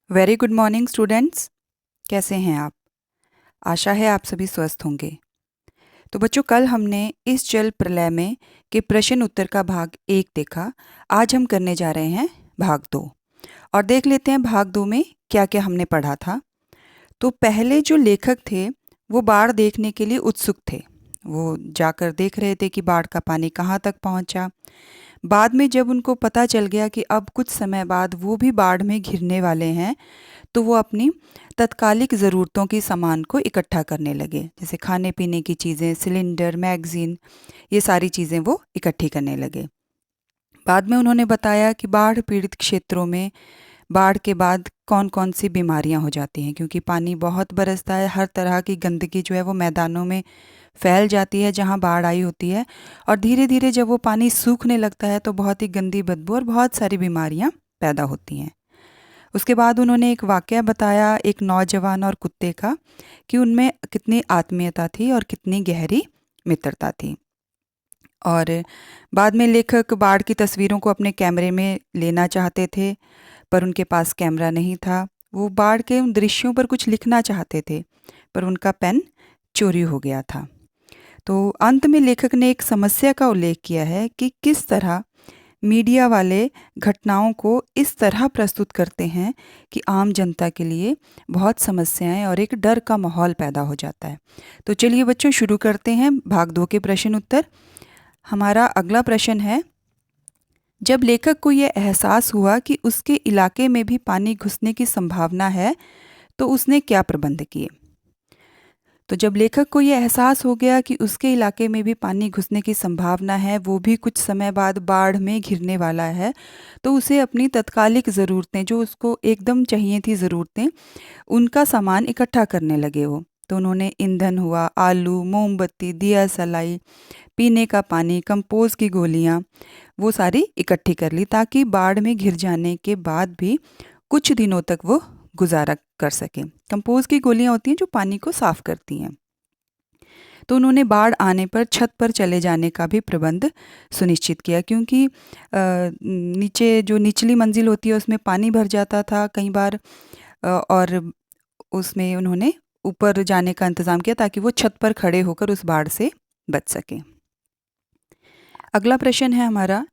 Very good morning students. कैसे हैं आप? आशा है आप सभी स्वस्थ होंगे। तो बच्चों, कल हमने इस जल प्रलय में के प्रश्न उत्तर का भाग 1 देखा। आज हम करने जा रहे हैं भाग 2 और देख लेते हैं भाग 2 में क्या क्या हमने पढ़ा था। तो पहले जो लेखक थे वो बाढ़ देखने के लिए उत्सुक थे। वो जाकर देख रहे थे कि बाढ़ का पानी कहाँ तक पहुँचा। बाद में जब उनको पता चल गया कि अब कुछ समय बाद वो भी बाढ़ में घिरने वाले हैं, तो वो अपनी तत्कालिक ज़रूरतों की सामान को इकट्ठा करने लगे, जैसे खाने पीने की चीज़ें, सिलेंडर, मैगज़ीन, ये सारी चीज़ें वो इकट्ठी करने लगे। बाद में उन्होंने बताया कि बाढ़ पीड़ित क्षेत्रों में बाढ़ के बाद कौन-कौन सी बीमारियां हो जाती हैं, क्योंकि पानी बहुत बरसता है। हर तरह की गंदगी जो है वो मैदानों में फैल जाती है जहां बाढ़ आई होती है, और धीरे-धीरे जब वो पानी सूखने लगता है तो बहुत ही गंदी बदबू और बहुत सारी बीमारियां पैदा होती हैं। उसके बाद उन्होंने एक वाक़या बताया एक नौजवान और कुत्ते का, कि उनमें कितनी आत्मीयता थी और कितनी गहरी मित्रता थी। और बाद में लेखक बाढ़ की तस्वीरों को अपने कैमरे में लेना चाहते थे, पर उनके पास कैमरा नहीं था। वो बाढ़ के उन दृश्यों पर कुछ लिखना चाहते थे, पर उनका पेन चोरी हो गया था। तो अंत में लेखक ने एक समस्या का उल्लेख किया है कि किस तरह मीडिया वाले घटनाओं को इस तरह प्रस्तुत करते हैं कि आम जनता के लिए बहुत समस्याएं और एक डर का माहौल पैदा हो जाता है। तो चलिए बच्चों, शुरू करते हैं भाग 2 के प्रश्न उत्तर। हमारा अगला प्रश्न है, जब लेखक को यह एहसास हुआ कि उसके इलाके में भी पानी घुसने की संभावना है, तो उसने क्या प्रबंध किए? तो जब लेखक को ये एहसास हो गया कि उसके इलाके में भी पानी घुसने की संभावना है, वो भी कुछ समय बाद बाढ़ में घिरने वाला है, तो उसे अपनी तत्कालिक ज़रूरतें, जो उसको एकदम चाहिए थी ज़रूरतें, उनका सामान इकट्ठा करने लगे वो। तो उन्होंने ईंधन हुआ, आलू, मोमबत्ती, दिया सलाई, पीने का पानी, कंपोज़ की गोलियाँ, वो सारी इकट्ठी कर ली, ताकि बाढ़ में घिर जाने के बाद भी कुछ दिनों तक वो गुज़ारा कर सकें। कंपोज़ की गोलियाँ होती हैं जो पानी को साफ़ करती हैं। तो उन्होंने बाढ़ आने पर छत पर चले जाने का भी प्रबंध सुनिश्चित किया, क्योंकि नीचे जो निचली मंजिल होती है उसमें पानी भर जाता था कई बार, और उसमें उन्होंने ऊपर जाने का इंतज़ाम किया ताकि वो छत पर खड़े होकर उस बाढ़ से बच सकें। अगला प्रश्न है हमारा,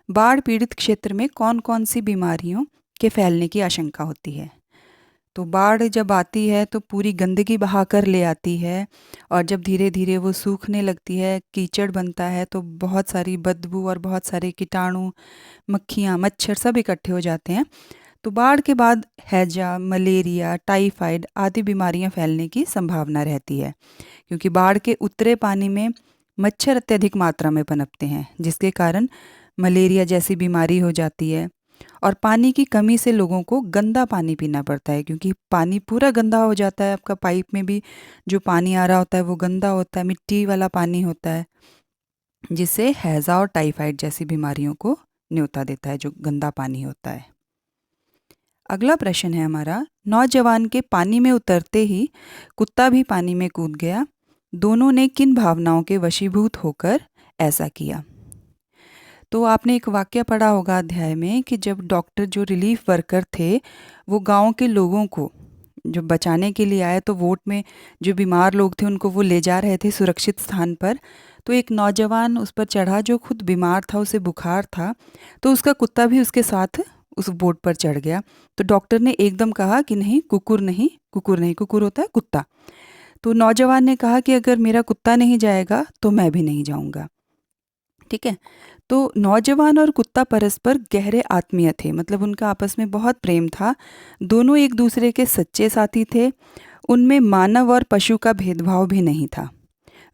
बाढ़ पीड़ित क्षेत्र में कौन-कौन सी बीमारियों के फैलने की आशंका होती है? तो बाढ़ जब आती है तो पूरी गंदगी बहाकर ले आती है, और जब धीरे-धीरे वो सूखने लगती है, कीचड़ बनता है, तो बहुत सारी बदबू और बहुत सारे कीटाणु, मक्खियाँ, मच्छर सब इकट्ठे हो जाते हैं। तो बाढ़ के बाद हैजा, मलेरिया, टाइफाइड आदि बीमारियाँ फैलने की संभावना रहती है, क्योंकि बाढ़ के उतरे पानी में मच्छर अत्यधिक मात्रा में पनपते हैं, जिसके कारण मलेरिया जैसी बीमारी हो जाती है। और पानी की कमी से लोगों को गंदा पानी पीना पड़ता है, क्योंकि पानी पूरा गंदा हो जाता है। आपका पाइप में भी जो पानी आ रहा होता है वो गंदा होता है, मिट्टी वाला पानी होता है, जिससे हैज़ा और टाइफाइड जैसी बीमारियों को न्योता देता है, जो गंदा पानी होता है। अगला प्रश्न है हमारा, नौजवान के पानी में उतरते ही कुत्ता भी पानी में कूद गया। दोनों ने किन भावनाओं के वशीभूत होकर ऐसा किया? तो आपने एक वाक़या पढ़ा होगा अध्याय में, कि जब डॉक्टर जो रिलीफ़ वर्कर थे, वो गाँव के लोगों को जो बचाने के लिए आए, तो वोट में जो बीमार लोग थे उनको वो ले जा रहे थे सुरक्षित स्थान पर। तो एक नौजवान उस पर चढ़ा जो खुद बीमार था, उसे बुखार था, तो उसका कुत्ता भी उसके साथ उस बोट पर चढ़ गया। तो डॉक्टर ने एकदम कहा कि नहीं, कुकुर नहीं, कुकुर नहीं, कुकुर होता है कुत्ता। तो नौजवान ने कहा कि अगर मेरा कुत्ता नहीं जाएगा तो मैं भी नहीं जाऊँगा। ठीक है? तो नौजवान और कुत्ता परस्पर गहरे आत्मीय थे, मतलब उनका आपस में बहुत प्रेम था। दोनों एक दूसरे के सच्चे साथी थे। उनमें मानव और पशु का भेदभाव भी नहीं था।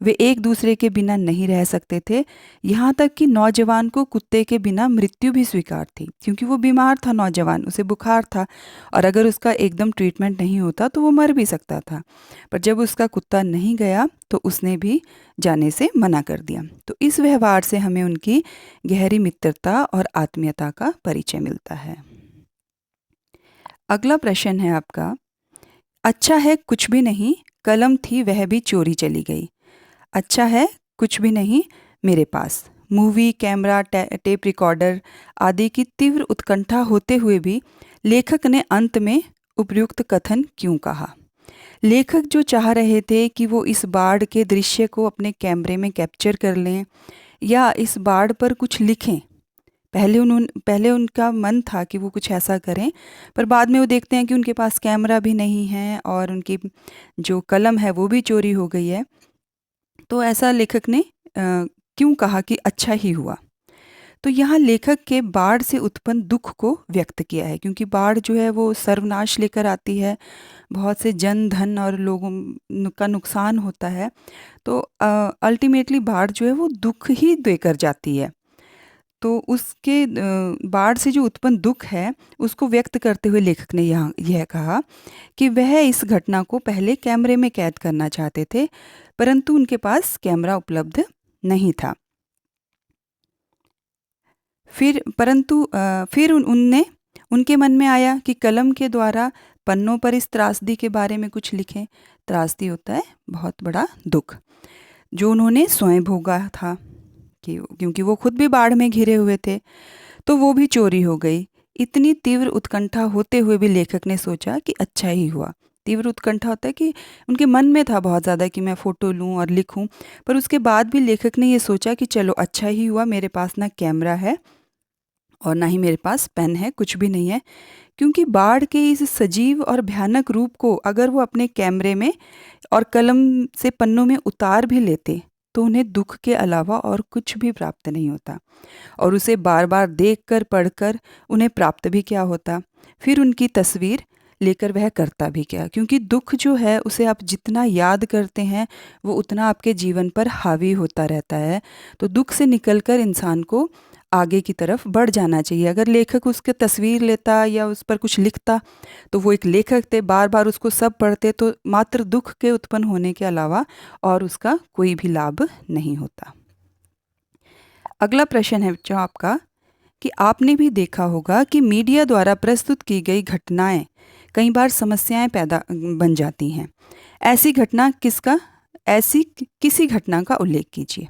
वे एक दूसरे के बिना नहीं रह सकते थे। यहाँ तक कि नौजवान को कुत्ते के बिना मृत्यु भी स्वीकार थी, क्योंकि वो बीमार था नौजवान, उसे बुखार था, और अगर उसका एकदम ट्रीटमेंट नहीं होता तो वो मर भी सकता था। पर जब उसका कुत्ता नहीं गया तो उसने भी जाने से मना कर दिया। तो इस व्यवहार से हमें उनकी गहरी मित्रता और आत्मीयता का परिचय मिलता है। अगला प्रश्न है आपका, अच्छा है कुछ भी नहीं, कलम थी वह भी चोरी चली गई। अच्छा है कुछ भी नहीं मेरे पास। मूवी, कैमरा, टेप रिकॉर्डर आदि की तीव्र उत्कंठा होते हुए भी लेखक ने अंत में उपयुक्त कथन क्यों कहा? लेखक जो चाह रहे थे कि वो इस बाढ़ के दृश्य को अपने कैमरे में कैप्चर कर लें या इस बाढ़ पर कुछ लिखें। पहले उनका मन था कि वो कुछ ऐसा करें, पर बाद में वो देखते हैं कि उनके पास कैमरा भी नहीं है और उनकी जो कलम है वो भी चोरी हो गई है। तो ऐसा लेखक ने क्यों कहा कि अच्छा ही हुआ। तो यहाँ लेखक के बाढ़ से उत्पन्न दुख को व्यक्त किया है, क्योंकि बाढ़ जो है वो सर्वनाश लेकर आती है, बहुत से जन धन और लोगों का नुकसान होता है। तो अल्टीमेटली बाढ़ जो है वो दुख ही देकर जाती है। तो उसके बाढ़ से जो उत्पन्न दुख है उसको व्यक्त करते हुए लेखक ने यहाँ यह कहा कि वह इस घटना को पहले कैमरे में कैद करना चाहते थे, परंतु उनके पास कैमरा उपलब्ध नहीं था। फिर उनने उनके मन में आया कि कलम के द्वारा पन्नों पर इस त्रासदी के बारे में कुछ लिखें। त्रासदी होता है बहुत बड़ा दुख, जो उन्होंने स्वयं भोगा था, क्योंकि वो खुद भी बाढ़ में घिरे हुए थे, तो वो भी चोरी हो गई। इतनी तीव्र उत्कंठा होते हुए भी लेखक ने सोचा कि अच्छा ही हुआ। तीव्र उत्कंठा होता है कि उनके मन में था बहुत ज़्यादा कि मैं फ़ोटो लूँ और लिखूँ, पर उसके बाद भी लेखक ने ये सोचा कि चलो अच्छा ही हुआ, मेरे पास ना कैमरा है और ना ही मेरे पास पेन है, कुछ भी नहीं है। क्योंकि बाढ़ के इस सजीव और भयानक रूप को अगर वो अपने कैमरे में और कलम से पन्नों में उतार भी लेते तो उन्हें दुख के अलावा और कुछ भी प्राप्त नहीं होता, और उसे बार बार देखकर पढ़कर उन्हें प्राप्त भी क्या होता। फिर उनकी तस्वीर लेकर वह करता भी क्या, क्योंकि दुख जो है उसे आप जितना याद करते हैं वो उतना आपके जीवन पर हावी होता रहता है। तो दुख से निकलकर इंसान को आगे की तरफ बढ़ जाना चाहिए। अगर लेखक उसके तस्वीर लेता या उस पर कुछ लिखता तो वो एक लेखक थे, बार बार उसको सब पढ़ते तो मात्र दुख के उत्पन्न होने के अलावा और उसका कोई भी लाभ नहीं होता। अगला प्रश्न है बच्चों आपका कि आपने भी देखा होगा कि मीडिया द्वारा प्रस्तुत की गई घटनाएं कई बार समस्याएं पैदा बन जाती हैं। ऐसी किसी घटना का उल्लेख कीजिए।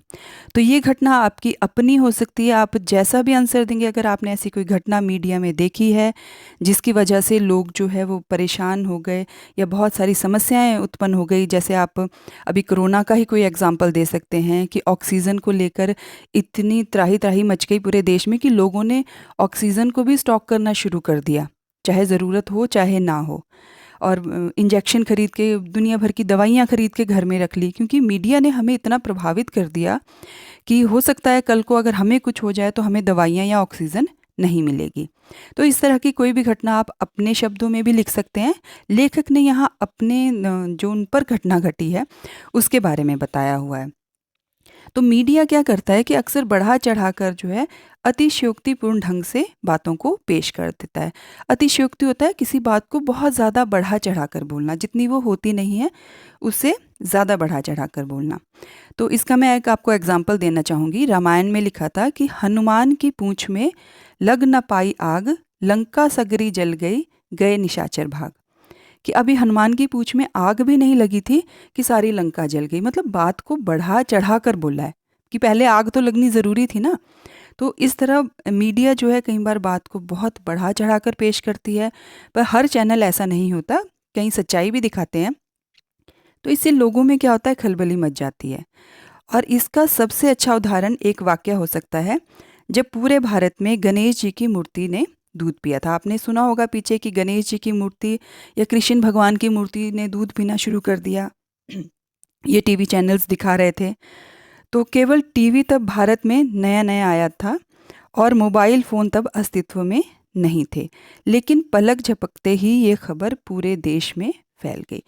तो ये घटना आपकी अपनी हो सकती है, आप जैसा भी आंसर देंगे, अगर आपने ऐसी कोई घटना मीडिया में देखी है जिसकी वजह से लोग जो है वो परेशान हो गए या बहुत सारी समस्याएं उत्पन्न हो गई, जैसे आप अभी कोरोना का ही कोई एग्जांपल दे सकते हैं कि ऑक्सीजन को लेकर इतनी त्राही त्राही मच गई पूरे देश में कि लोगों ने ऑक्सीजन को भी स्टॉक करना शुरू कर दिया, चाहे ज़रूरत हो चाहे ना हो, और इंजेक्शन खरीद के, दुनिया भर की दवाइयाँ खरीद के घर में रख ली, क्योंकि मीडिया ने हमें इतना प्रभावित कर दिया कि हो सकता है कल को अगर हमें कुछ हो जाए तो हमें दवाइयाँ या ऑक्सीजन नहीं मिलेगी। तो इस तरह की कोई भी घटना आप अपने शब्दों में भी लिख सकते हैं। लेखक ने यहाँ अपने जो उन पर घटना घटी है उसके बारे में बताया हुआ है। तो मीडिया क्या करता है कि अक्सर बढ़ा चढ़ाकर जो है अतिशयोक्तिपूर्ण ढंग से बातों को पेश कर देता है। अतिशयोक्ति होता है किसी बात को बहुत ज़्यादा बढ़ा चढ़ाकर बोलना, जितनी वो होती नहीं है उससे ज़्यादा बढ़ा चढ़ाकर बोलना। तो इसका मैं एक आपको एग्जाम्पल देना चाहूँगी। रामायण में लिखा था कि हनुमान की पूँछ में लग न पाई आग, लंका सगरी जल गई, गए निशाचर भाग। कि अभी हनुमान की पूँछ में आग भी नहीं लगी थी कि सारी लंका जल गई। मतलब बात को बढ़ा चढ़ा कर बोला है कि पहले आग तो लगनी ज़रूरी थी ना। तो इस तरह मीडिया जो है कई बार बात को बहुत बढ़ा चढ़ा कर पेश करती है, पर हर चैनल ऐसा नहीं होता, कहीं सच्चाई भी दिखाते हैं। तो इससे लोगों में क्या होता है, खलबली मच जाती है। और इसका सबसे अच्छा उदाहरण एक वाक़या हो सकता है जब पूरे भारत में गणेश जी की मूर्ति ने दूध पिया था। आपने सुना होगा पीछे कि गणेश जी की मूर्ति या कृष्ण भगवान की मूर्ति ने दूध पीना शुरू कर दिया। ये टीवी चैनल्स दिखा रहे थे। तो केवल टीवी तब भारत में नया नया आया था और मोबाइल फ़ोन तब अस्तित्व में नहीं थे, लेकिन पलक झपकते ही ये खबर पूरे देश में फैल गई।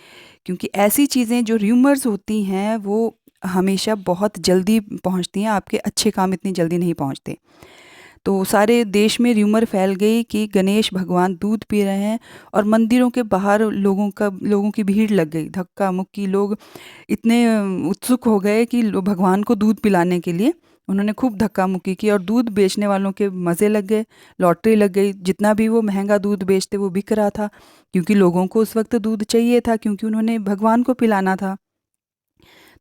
क्योंकि ऐसी चीज़ें जो र्यूमर्स होती हैं वो हमेशा बहुत जल्दी पहुंचती हैं, आपके अच्छे काम इतनी जल्दी नहीं पहुंचते। तो सारे देश में र्यूमर फैल गई कि गणेश भगवान दूध पी रहे हैं और मंदिरों के बाहर लोगों की भीड़ लग गई, धक्का मुक्की। लोग इतने उत्सुक हो गए कि भगवान को दूध पिलाने के लिए उन्होंने खूब धक्का मुक्की की, और दूध बेचने वालों के मज़े लग गए, लॉटरी लग गई। जितना भी वो महंगा दूध बेचते वो बिक रहा था, क्योंकि लोगों को उस वक्त दूध चाहिए था, क्योंकि उन्होंने भगवान को पिलाना था।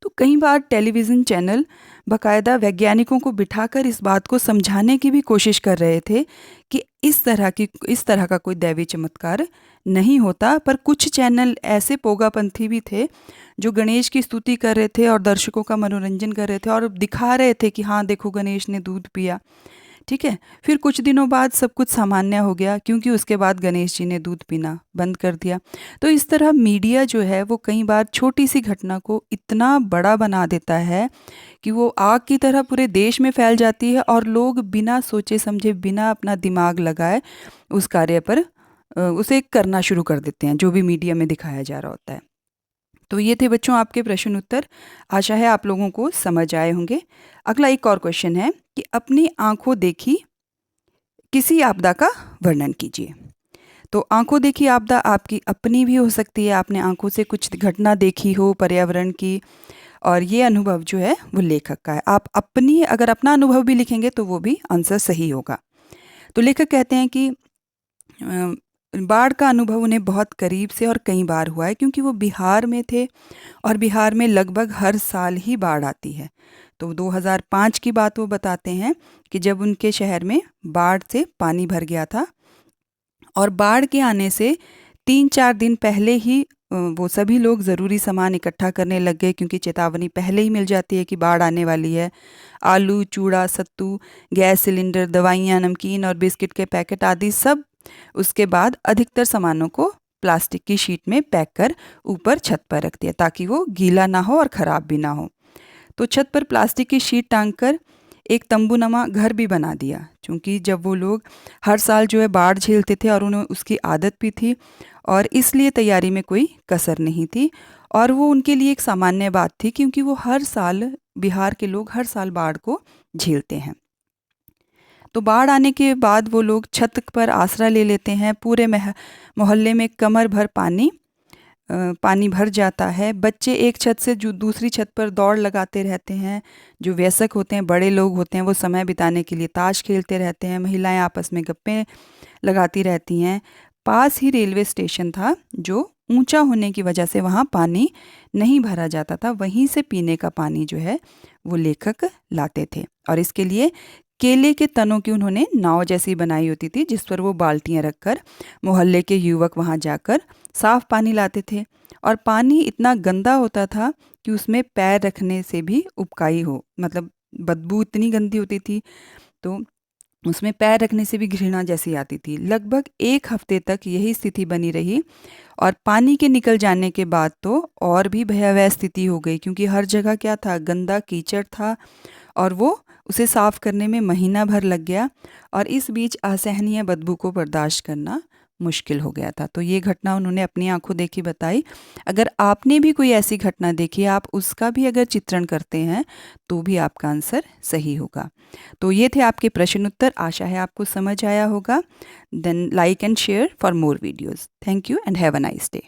तो कई बार टेलीविज़न चैनल बाकायदा वैज्ञानिकों को बिठाकर इस बात को समझाने की भी कोशिश कर रहे थे कि इस तरह का कोई दैवी चमत्कार नहीं होता। पर कुछ चैनल ऐसे पोगापंथी भी थे जो गणेश की स्तुति कर रहे थे और दर्शकों का मनोरंजन कर रहे थे और दिखा रहे थे कि हाँ देखो गणेश ने दूध पिया। ठीक है, फिर कुछ दिनों बाद सब कुछ सामान्य हो गया, क्योंकि उसके बाद गणेश जी ने दूध पीना बंद कर दिया। तो इस तरह मीडिया जो है वो कई बार छोटी सी घटना को इतना बड़ा बना देता है कि वो आग की तरह पूरे देश में फैल जाती है और लोग बिना सोचे समझे, बिना अपना दिमाग लगाए उस कार्य पर उसे करना शुरू कर देते हैं, जो भी मीडिया में दिखाया जा रहा होता है। तो ये थे बच्चों आपके प्रश्न उत्तर। आशा है आप लोगों को समझ आए होंगे। अगला एक और क्वेश्चन है कि अपनी आंखों देखी किसी आपदा का वर्णन कीजिए। तो आंखों देखी आपदा आपकी अपनी भी हो सकती है, आपने आंखों से कुछ घटना देखी हो पर्यावरण की, और ये अनुभव जो है वो लेखक का है। आप अपनी अगर अपना अनुभव भी लिखेंगे तो वो भी आंसर सही होगा। तो लेखक कहते हैं कि बाढ़ का अनुभव उन्हें बहुत करीब से और कई बार हुआ है, क्योंकि वो बिहार में थे और बिहार में लगभग हर साल ही बाढ़ आती है। तो 2005 की बात वो बताते हैं कि जब उनके शहर में बाढ़ से पानी भर गया था और बाढ़ के आने से 3-4 दिन पहले ही वो सभी लोग ज़रूरी सामान इकट्ठा करने लग गए, क्योंकि चेतावनी पहले ही मिल जाती है कि बाढ़ आने वाली है। आलू, चूड़ा, सत्तू, गैस सिलेंडर, दवाइयाँ, नमकीन और बिस्किट के पैकेट आदि सब। उसके बाद अधिकतर सामानों को प्लास्टिक की शीट में पैक कर ऊपर छत पर रख दिया, ताकि वो गीला ना हो और ख़राब भी ना हो। तो छत पर प्लास्टिक की शीट टांग कर एक तंबूनमा घर भी बना दिया, क्योंकि जब वो लोग हर साल जो है बाढ़ झेलते थे और उन्हें उसकी आदत भी थी, और इसलिए तैयारी में कोई कसर नहीं थी। और वो उनके लिए एक सामान्य बात थी, क्योंकि वो हर साल, बिहार के लोग हर साल बाढ़ को झेलते हैं। तो बाढ़ आने के बाद वो लोग छत पर आसरा ले लेते हैं। पूरे मोहल्ले में कमर भर पानी भर जाता है। बच्चे एक छत से जो दूसरी छत पर दौड़ लगाते रहते हैं। जो वयस्क होते हैं, बड़े लोग होते हैं, वो समय बिताने के लिए ताश खेलते रहते हैं। महिलाएं आपस में गप्पे लगाती रहती हैं। पास ही रेलवे स्टेशन था, जो ऊंचा होने की वजह से वहाँ पानी नहीं भरा जाता था। वहीं से पीने का पानी जो है वो लेखक लाते थे, और इसके लिए केले के तनों की उन्होंने नाव जैसी बनाई होती थी, जिस पर वो बाल्टियाँ रखकर मोहल्ले के युवक वहाँ जाकर साफ पानी लाते थे। और पानी इतना गंदा होता था कि उसमें पैर रखने से भी उबकाई हो, मतलब बदबू इतनी गंदी होती थी, तो उसमें पैर रखने से भी घृणा जैसी आती थी। लगभग 1 हफ्ते तक यही स्थिति बनी रही, और पानी के निकल जाने के बाद तो और भी भयावह स्थिति हो गई, क्योंकि हर जगह क्या था, गंदा कीचड़ था, और वो उसे साफ करने में महीना भर लग गया, और इस बीच असहनीय बदबू को बर्दाश्त करना मुश्किल हो गया था। तो ये घटना उन्होंने अपनी आंखों देखी बताई। अगर आपने भी कोई ऐसी घटना देखी है, आप उसका भी अगर चित्रण करते हैं तो भी आपका आंसर सही होगा। तो ये थे आपके प्रश्न उत्तर। आशा है आपको समझ आया होगा। Then like and share for more videos. Thank you and have a nice day.